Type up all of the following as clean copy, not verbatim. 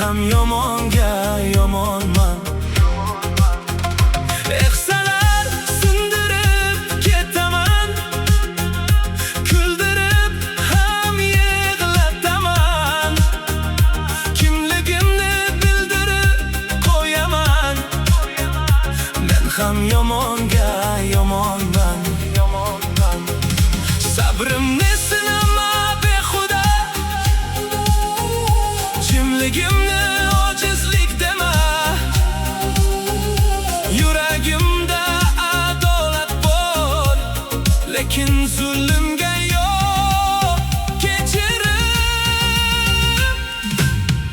ham yomonga yomonman. Ehsalar sindirib ketaman, kuldirib ham yig'lataman. Kimligimni bildirib qo'yaman, men ham yomonga yomonman. Sabrimni sinama behuda, jimligimni ojizlik dema. Yuragimda adolat bor, lekin zulmga yo'q kechirim.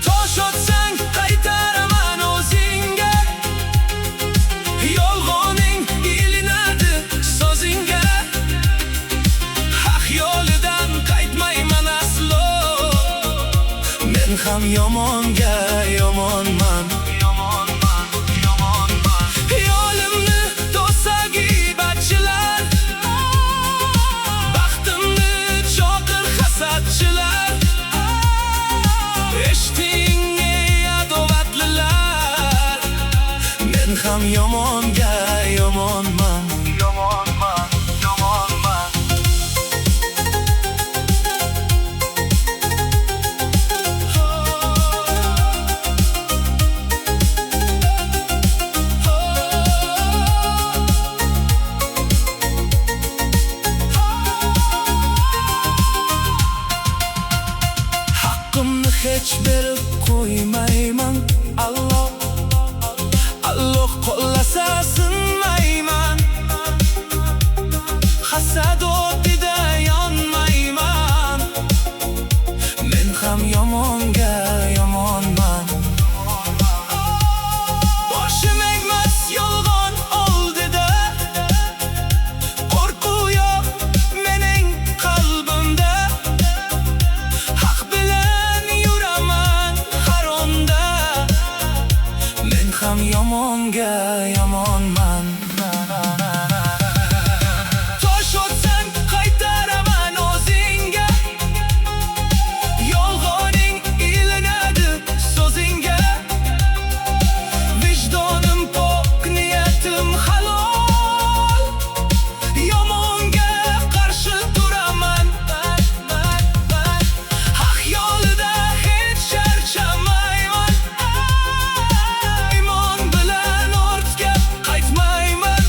Tosh otsang qaytaraman o'zingga, yolg'oning ilinadi so'zingga. Haq yo'lidan qaytmayman aslo, men ham yomonga yomonman. Yo'limni to'sa g'iybatchilar, baxtimni choqir hasadchilar. Eshiting ey adovatlilar, men ham yomonga yomonman. Haqqimni hech berib qo'ymayman. Alloh qo'llasa sinmayman. Hasad o'tida yonmayman, men ham yomonga yomonman. Boshim egmas yolg'on oldida, qo'rquv yo'q mening qalbimda. Haq bilan yuraman har onda, men ham yomonga yomonman. Tosh otsang qaytaraman o'zingga, yolg'oning ilinadi so'zingga. Vijdonim pok, niyatim halol, yomonga qarshi turaman. Haq yo'lida hech charchamayman, iymon bilan ortga qaytmayman.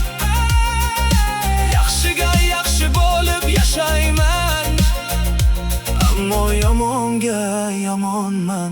Yaxshiga yaxshi bo'lib yashayman, ammo yomonga yomonman.